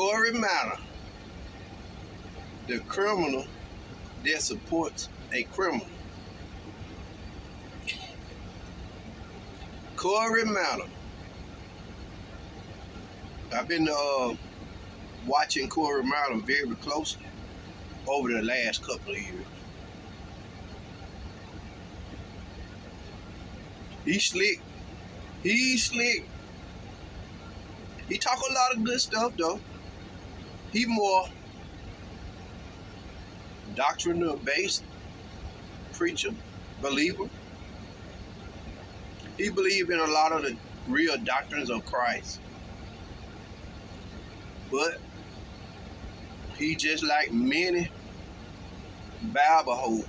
Corey Matter, the criminal that supports a criminal. Corey Matter. I've been watching Corey Matter very closely over the last couple of years. He's slick. He's slick. He talk a lot of good stuff though. He more doctrinal based preacher, believer. He believe in a lot of the real doctrines of Christ. But he just like many Bible holders.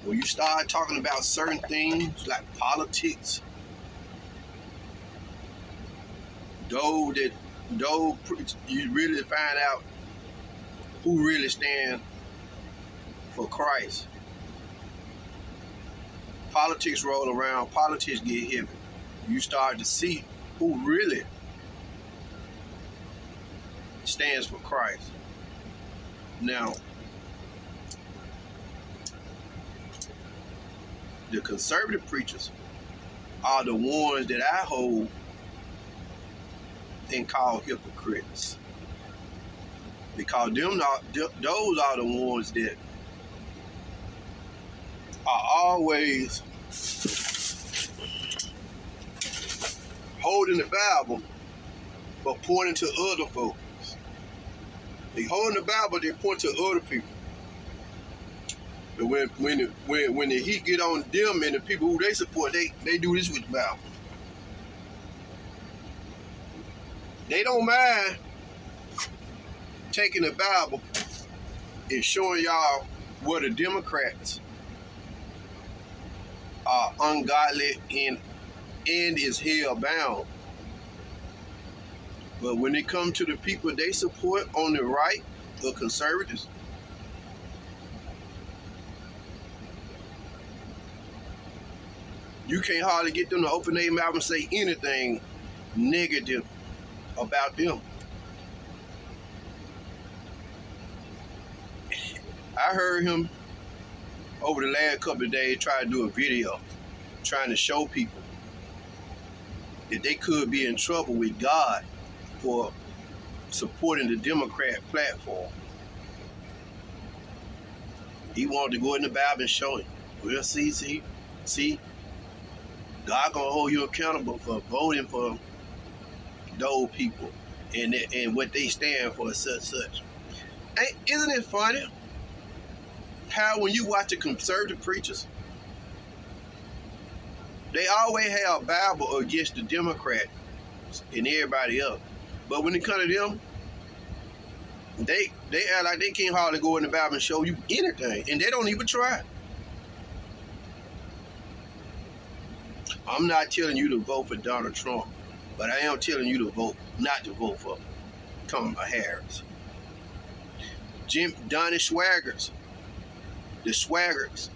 When you start talking about certain things like politics, you really find out who really stand for Christ. Politics roll around, politics get heavy. You start to see who really stands for Christ. Now, the conservative preachers are the ones that I hold and call hypocrites. Because those are the ones that are always holding the Bible but pointing to other folks. They holding the Bible, they point to other people. But when the heat get on them and the people who they support, they do this with the Bible. They don't mind taking the Bible and showing y'all where the Democrats are ungodly and is hell bound. But when it comes to the people they support on the right, the conservatives, you can't hardly get them to open their mouth and say anything negative about them. I heard him over the last couple of days try to do a video trying to show people that they could be in trouble with God for supporting the Democrat platform. He wanted to go in the Bible and show him. Well, see, God gonna hold you accountable for voting for those people and what they stand for, such. Isn't it funny how when you watch the conservative preachers, they always have a Bible against the Democrats and everybody else. But when it comes to them, they act like they can't hardly go in the Bible and show you anything, and they don't even try. I'm not telling you to vote for Donald Trump, but I am telling you to vote, not to vote for Kamala Harris. Donnie Swaggart, the Swaggarts.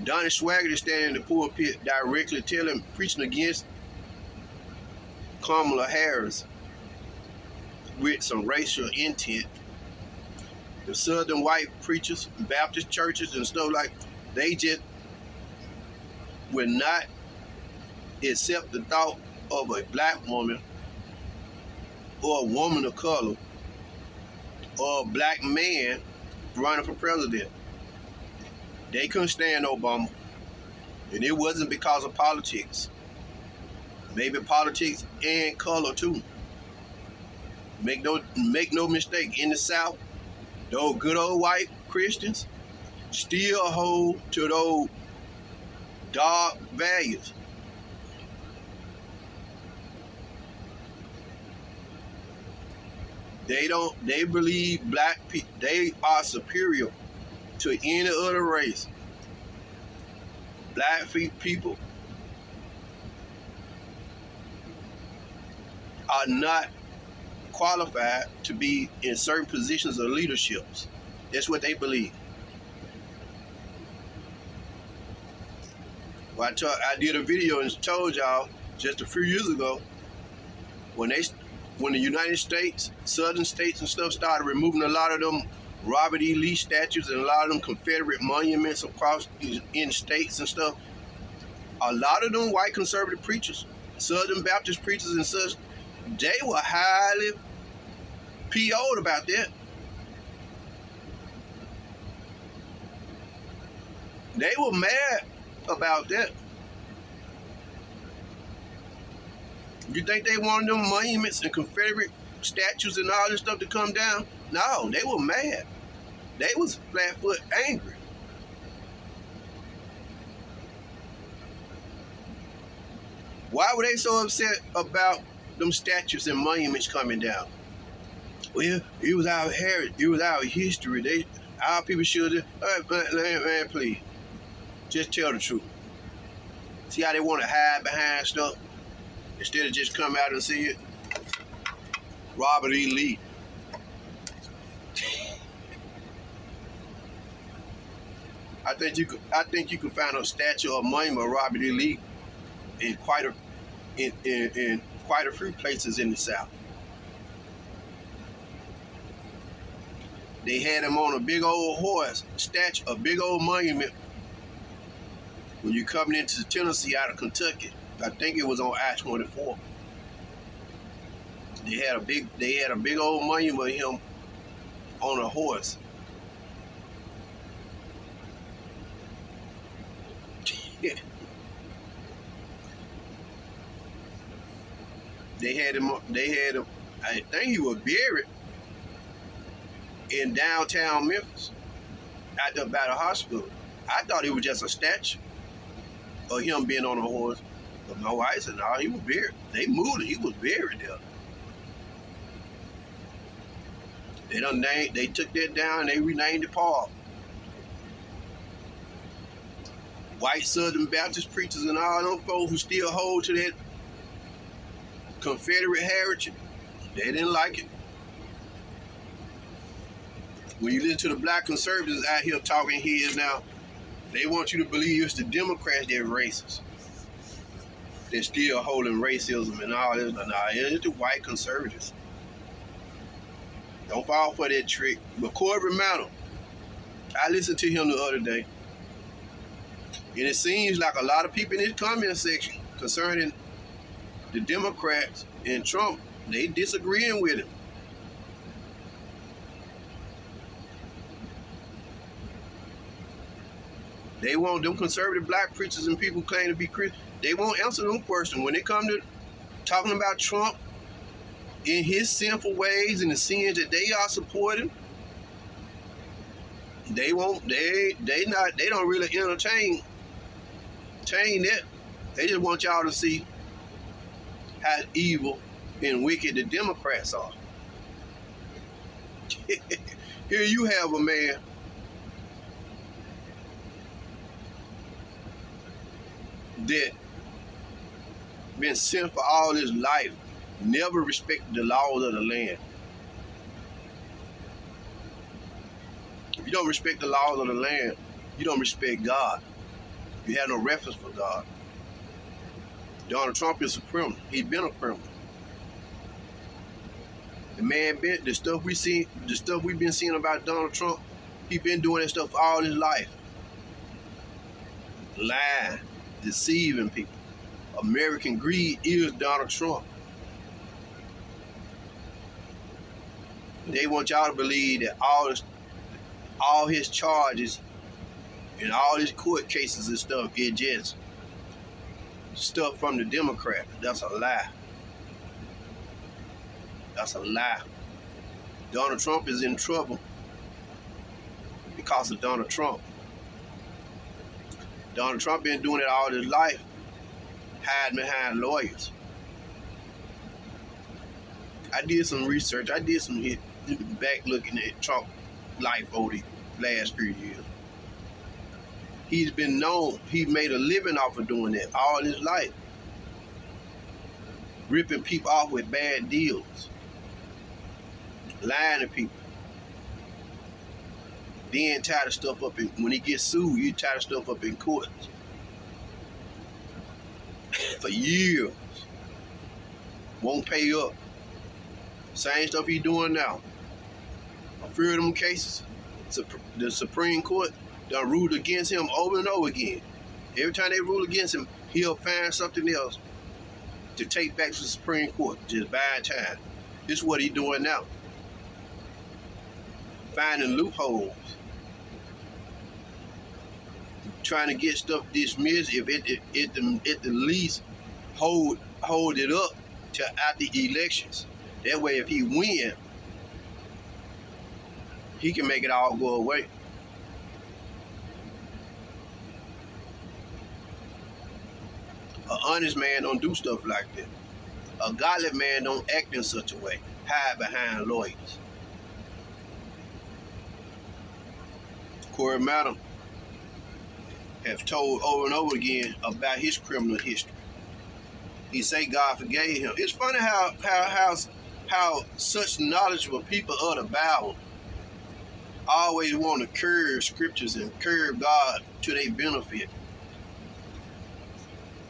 Donnie Swaggart is standing in the pulpit directly preaching against Kamala Harris with some racial intent. The Southern white preachers, Baptist churches and stuff like, they just will not accept the thought of a black woman or a woman of color or a black man running for president. They couldn't stand Obama. And it wasn't because of politics. Maybe politics and color too. Make no mistake, in the South, those good old white Christians still hold to those dark values. They believe black people, they are superior to any other race. Black people are not qualified to be in certain positions of leadership. That's what they believe. Well, I did a video and told y'all just a few years ago, when the United States, southern states and stuff started removing a lot of them Robert E. Lee statues and a lot of them Confederate monuments across in states and stuff, a lot of them white conservative preachers, Southern Baptist preachers and such, they were highly PO'd about that. They were mad about that. You think they wanted them monuments and Confederate statues and all this stuff to come down? No, they were mad. They was flat-foot angry. Why were they so upset about them statues and monuments coming down? Well, it was our heritage. It was our history. Our people should have. Man, please. Just tell the truth. See how they want to hide behind stuff instead of just come out and see it? Robert E. Lee. I think you could find a statue or monument of Robert E. Lee in quite a few places in the South. They had him on a big old horse, statue, a big old monument when you're coming into Tennessee out of Kentucky. I think it was on I-24. They had a big old monument of him on a horse. They had him. I think he was buried in downtown Memphis, out there by the hospital. I thought it was just a statue of him being on a horse. But my wife said, no, he was buried. They moved it. He was buried there. They took that down and they renamed the park. White Southern Baptist preachers and all them folks who still hold to that Confederate heritage, they didn't like it. When you listen to the black conservatives out here talking here now, they want you to believe it's the Democrats that are racist. They're still holding racism and all this. Nah, it's the white conservatives. Don't fall for that trick. But Corbin Mantle, I listened to him the other day, and it seems like a lot of people in his comment section concerning the Democrats and Trump, they disagreeing with him. They want them conservative black preachers and people claim to be Christian. They won't answer them questions. When they come to talking about Trump in his sinful ways and the sins that they are supporting, they don't really entertain that. They just want y'all to see how evil and wicked the Democrats are. Here you have a man that been sent for all his life, never respected the laws of the land. If you don't respect the laws of the land, you don't respect God. You have no reference for God. Donald Trump is a criminal. He's been a criminal. The man the stuff we've been seeing about Donald Trump, he's been doing that stuff all his life. Lying, deceiving people. American greed is Donald Trump. They want y'all to believe that all his charges and all his court cases and stuff is just stuff from the Democrats. That's a lie. That's a lie. Donald Trump is in trouble because of Donald Trump. Donald Trump been doing it all his life, hiding behind lawyers. I did some research. I did some back looking at Trump's life over the last few years. He's been known. He made a living off of doing that all his life. Ripping people off with bad deals. Lying to people. Then tie the stuff up when he gets sued, you tie the stuff up in court. for years. Won't pay up. Same stuff he doing now. A few of them cases, the Supreme Court done ruled against him over and over again. Every time they rule against him, he'll find something else to take back to the Supreme Court, just buying time. This is what he's doing now. Finding loopholes. Trying to get stuff dismissed if it at the least hold it up to after the elections. That way if he win, he can make it all go away. An honest man don't do stuff like that. A godly man don't act in such a way. Hide behind lawyers. Corey Madden has told over and over again about his criminal history. He say God forgave him. It's funny how such knowledgeable people of the Bible always want to curve scriptures and curve God to their benefit.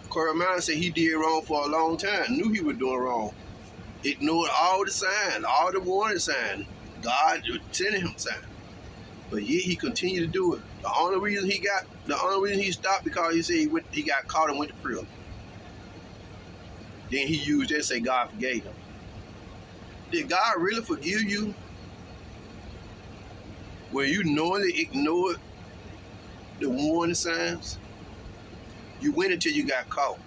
Corey Madden said he did wrong for a long time, knew he was doing wrong. Ignored all the signs, all the warning signs. God sending him signs. But yet he continued to do it. The only reason he stopped because he said he got caught and went to prison. Then he used that to say God forgave him. Did God really forgive you when you knowingly ignored the warning signs? You went until you got caught.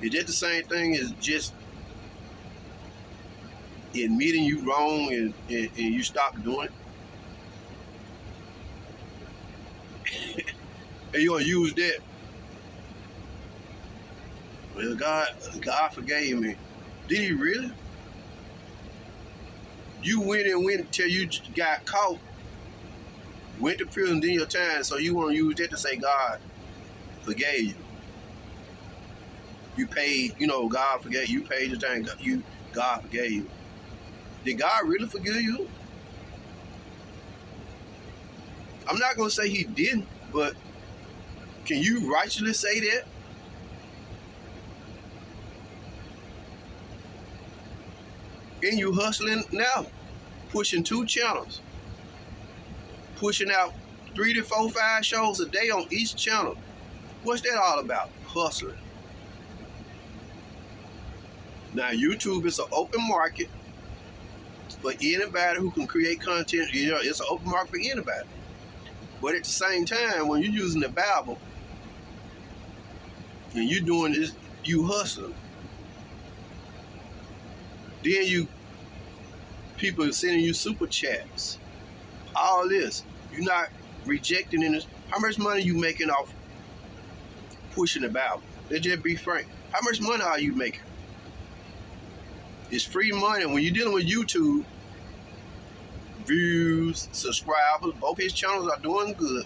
Is that the same thing as just admitting you wrong and you stopped doing it? And you gonna use that? Well, God forgave me. Did he really? You went until you got caught, went to prison, did your time, so you want to use that to say God forgave you. You paid, God forgave you. You paid your time, God forgave you. Did God really forgive you? I'm not going to say he didn't, but can you rightfully say that? And you hustling now, pushing 2 channels, pushing out 3 to 4, 5 shows a day on each channel. What's that all about? Hustling. Now, YouTube is an open market for anybody who can create content. It's an open market for anybody. But at the same time, when you're using the Bible and you're doing this, you hustling. Then people are sending you super chats. All this. You're not rejecting it. How much money you making off pushing the Bible? Let's just be frank. How much money are you making? It's free money. When you're dealing with YouTube, views, subscribers, both his channels are doing good.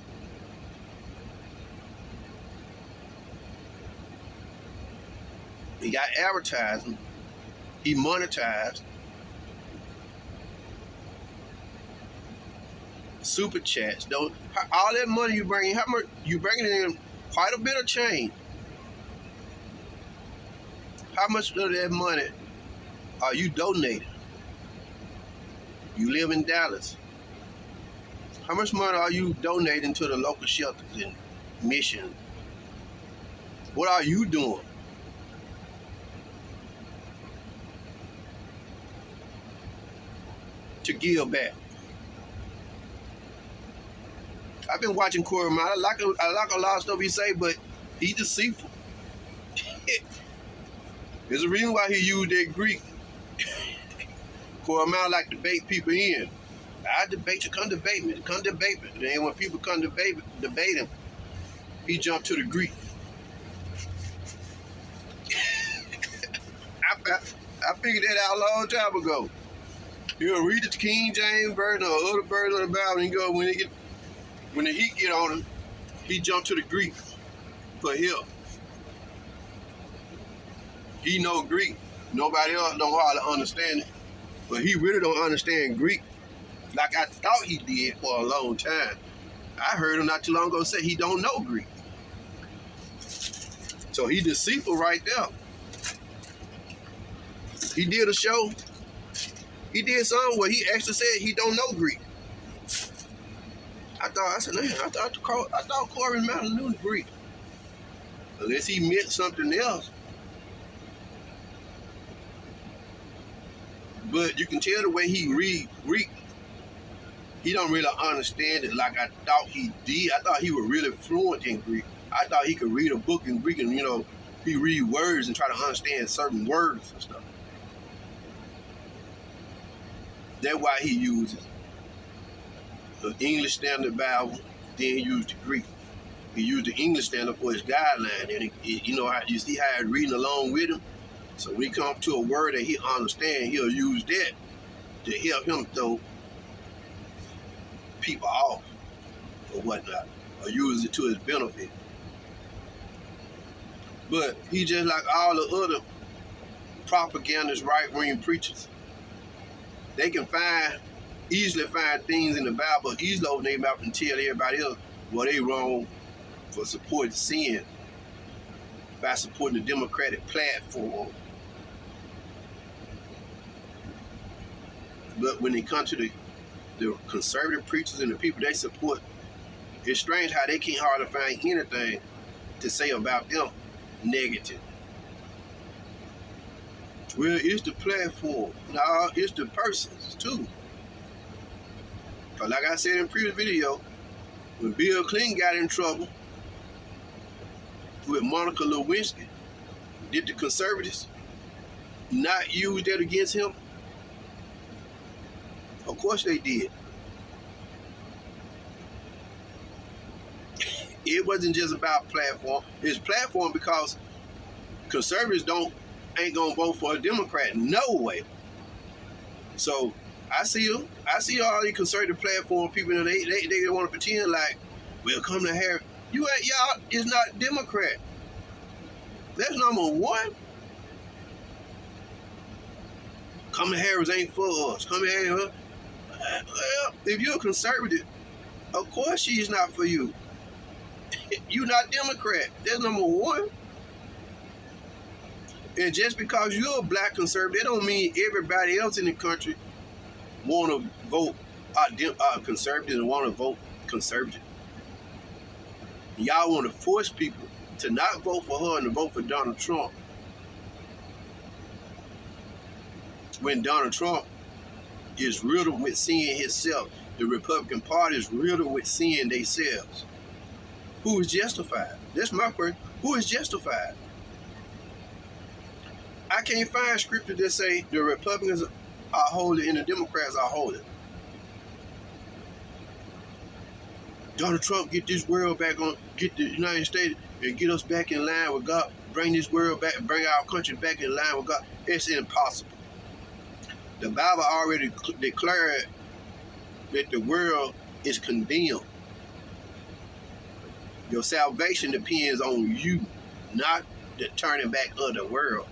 He got advertising. He monetized. Super chats. All that money you bring, how much you bringing in? Quite a bit of change. How much of that money are you donating? You live in Dallas. How much money are you donating to the local shelters and missions? What are you doing? To give back. I've been watching Corey Madden. I like a lot of stuff he say, but he's deceitful. There's a reason why he used that Greek. Corey Madden like to bait people in. I debate you, come debate me. Come debate me. Then when people come debate him, he jumped to the Greek. I figured that out a long time ago. He'll read the King James version or other version of the Bible, and he go when the heat get on him, he jump to the Greek for help. He know Greek. Nobody else don't hardly understand it. But he really don't understand Greek like I thought he did for a long time. I heard him not too long ago say he don't know Greek. So he deceitful right there. He did a show. He did something where he actually said he don't know Greek. I thought Corey Mountain knew Greek. Unless he meant something else. But you can tell the way he read Greek, he don't really understand it like I thought he did. I thought he was really fluent in Greek. I thought he could read a book in Greek and, he read words and try to understand certain words and stuff. That's why he uses the English Standard Bible, then he used the Greek. He used the English Standard for his guideline, and you see how it's reading along with him. So when he comes to a word that he understands, he'll use that to help him throw people off or whatnot, or use it to his benefit. But he just like all the other propagandists, right-wing preachers. They can easily find things in the Bible, easily open their mouth and tell everybody else what they wrong for supporting sin by supporting the Democratic platform. But when it comes to the conservative preachers and the people they support, it's strange how they can't hardly find anything to say about them negative. Well, it's the platform. No, it's the persons too. Because like I said in the previous video, when Bill Clinton got in trouble with Monica Lewinsky, did the conservatives not use that against him? Of course they did. It wasn't just about platform. It's platform because conservatives ain't gonna vote for a Democrat. No way. So I see them. I see all these conservative platform people, and they want to pretend like, well, Kamala Harris. Y'all is not Democrat. That's number one. Kamala Harris ain't for us. Kamala Harris. Well, if you're a conservative, of course she's not for you. You're not Democrat. That's number one. And just because you're a black conservative, that don't mean everybody else in the country want to vote conservative and want to vote conservative. Y'all want to force people to not vote for her and to vote for Donald Trump. When Donald Trump is riddled with sin himself, the Republican Party is riddled with sin themselves. Who is justified? That's my question. Who is justified? I can't find scripture that say the Republicans are holy and the Democrats are holy. Donald Trump get this world back on, get the United States and get us back in line with God, bring this world back, bring our country back in line with God. It's impossible. The Bible already declared that the world is condemned. Your salvation depends on you, not the turning back of the world.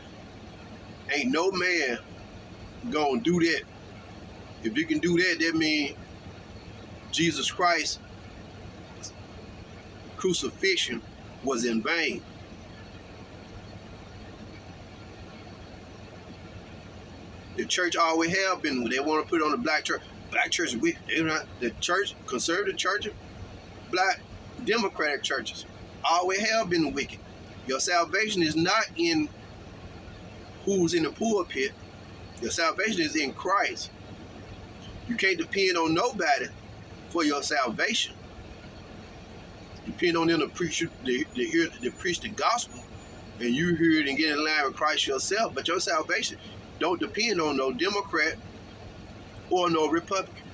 Ain't no man gonna do that. If you can do that, that means Jesus Christ's crucifixion was in vain. The church always have been, they want to put it on the black church. Black church is weak. The church, conservative churches, black democratic churches, always have been wicked. Your salvation is not in who's in the pulpit. Your salvation is in Christ. You can't depend on nobody for your salvation. Depend on them to preach the gospel, and you hear it and get in line with Christ yourself. But your salvation don't depend on no Democrat or no Republican.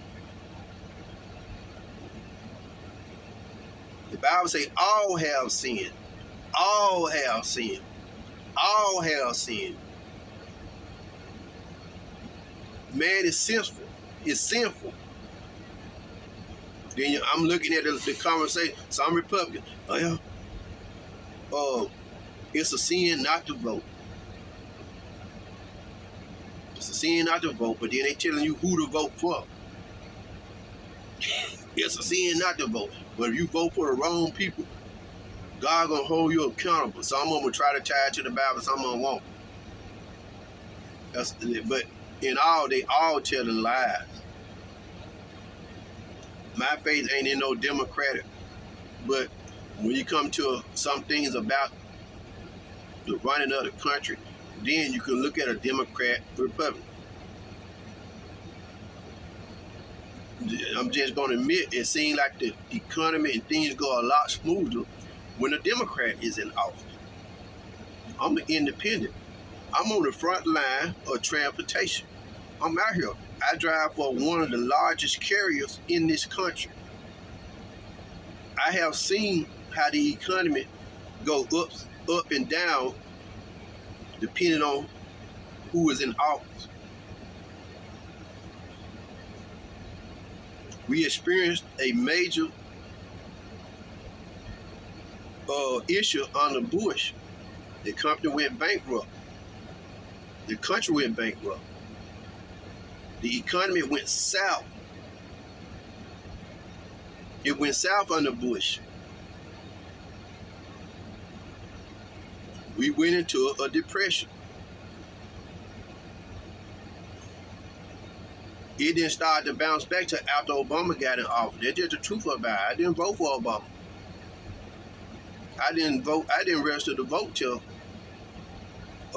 The Bible says all have sinned. All have sinned. All have sinned. Man is sinful. It's sinful. Then I'm looking at the conversation. So I'm Republican. It's a sin not to vote. It's a sin not to vote, but then they telling you who to vote for. It's a sin not to vote. But if you vote for the wrong people, God gonna hold you accountable. Some of them will try to tie it to the Bible, some of them won't. But in all, they all telling lies. My faith ain't in no Democratic, but when you come to some things about the running of the country, then you can look at a Democrat, Republican. I'm just going to admit, it seems like the economy and things go a lot smoother when a Democrat is in office. I'm an independent. I'm on the front line of transportation. I'm out here. I drive for one of the largest carriers in this country. I have seen how the economy go up and down depending on who is in office. We experienced a major issue under Bush. The company went bankrupt. The country went bankrupt. The economy went south. It went south under Bush. We went into a depression. It didn't start to bounce back till after Obama got in office. That's just the truth about it. I didn't vote for Obama. I didn't register to vote till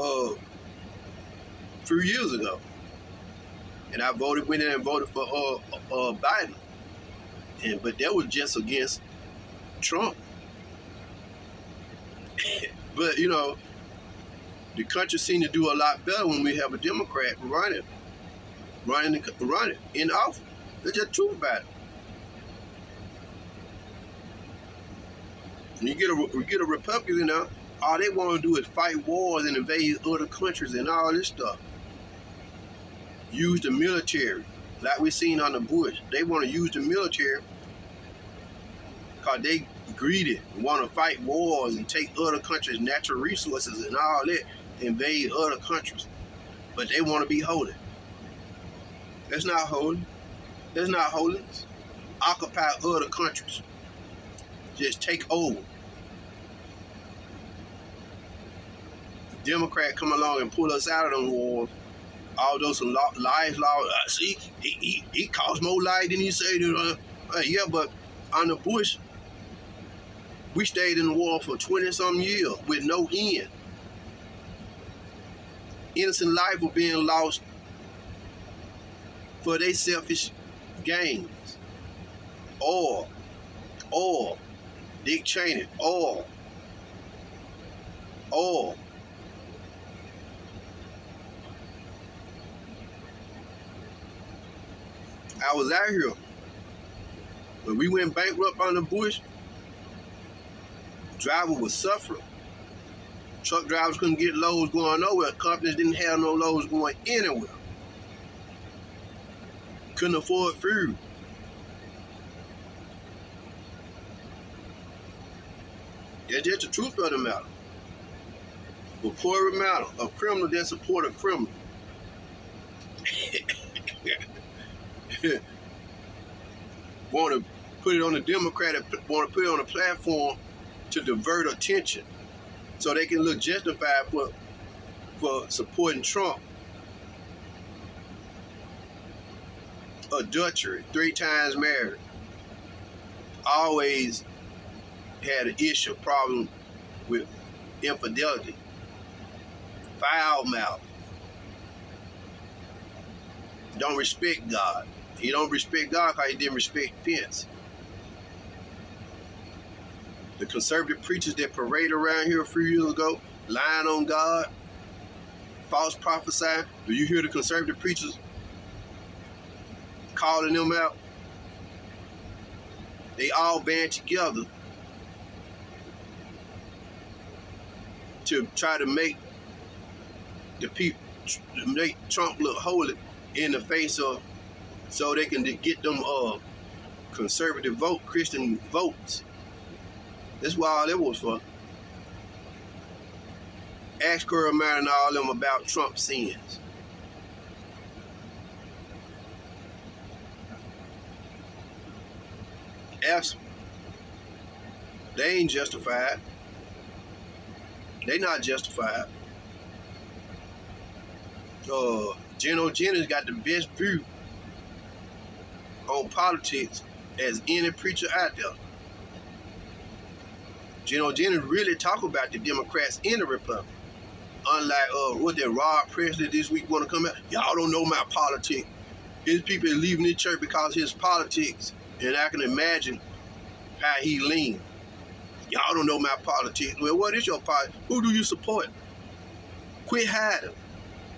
a few years ago. And I went in and voted for Biden. But that was just against Trump. But the country seemed to do a lot better when we have a Democrat running in office. That's just the truth about it. When you get a Republican now, all they want to do is fight wars and invade other countries and all this stuff. Use the military, like we seen under Bush. They want to use the military because they greedy, want to fight wars and take other countries' natural resources and all that, invade other countries. But they want to be holy. That's not holy. That's not holiness. Occupy other countries. Just take over. Democrat come along and pull us out of them wars. Although some lives, see, he cost more lives than he said. Yeah, but under Bush, we stayed in the war for 20-some years with no end. Innocent life was being lost for their selfish gains. Oil, Dick Cheney, oil. I was out here. When we went bankrupt under Bush, drivers was suffering. Truck drivers couldn't get loads going nowhere. Companies didn't have no loads going anywhere. Couldn't afford food. That's just the truth of the matter. The poor matter, a criminal that support a criminal. Want to put it on the Democratic, want to put it on a platform to divert attention so they can look justified for supporting Trump. Adultery, 3 times married. Always had an issue, problem with infidelity. Foul mouth. Don't respect God. He don't respect God because he didn't respect Pence. The conservative preachers that paraded around here a few years ago, lying on God, false prophesying. Do you hear the conservative preachers calling them out? They all band together to try to make the people, make Trump look holy in the face of, so they can get them conservative vote, Christian votes. That's why all that was for. Ask Curry and all them about Trump's sins. Ask them. They ain't justified. They not justified. Geno Jennings got the best view on politics as any preacher out there. Geno Jennings really talk about the Democrats and the Republicans. Unlike what that Rod Presley this week want to come out. Y'all don't know my politics. His people are leaving the church because of his politics. And I can imagine how he lean. Y'all don't know my politics. Well, what is your politics? Who do you support? Quit hiding.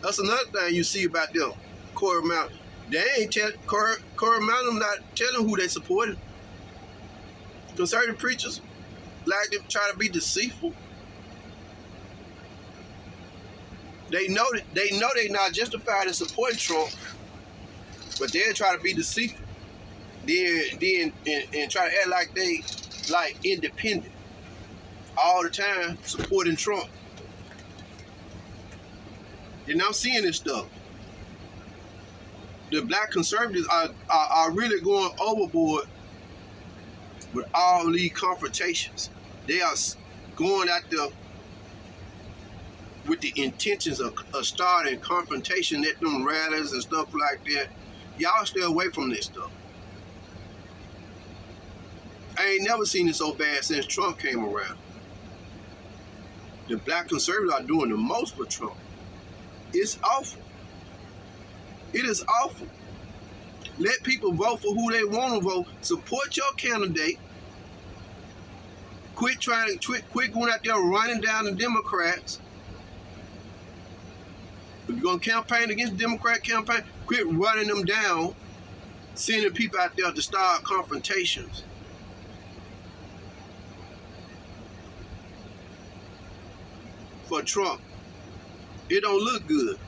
That's another thing you see about them. Corey Mountain. They ain't Corey Mountain not telling who they supported. Conservative preachers like to try to be deceitful. They know they not justified in supporting Trump, but they'll try to be deceitful. Then try to act like they like independent all the time, supporting Trump. And I'm seeing this stuff. The black conservatives are really going overboard with all these confrontations. They are going out there with the intentions of starting confrontation at them rallies and stuff like that. Y'all stay away from this stuff. I ain't never seen it so bad since Trump came around. The black conservatives are doing the most for Trump. It's awful. It is awful. Let people vote for who they want to vote. Support your candidate. Quit going out there running down the Democrats. If you're going to campaign against the Democrat campaign, quit running them down, sending people out there to start confrontations. For Trump, it don't look good.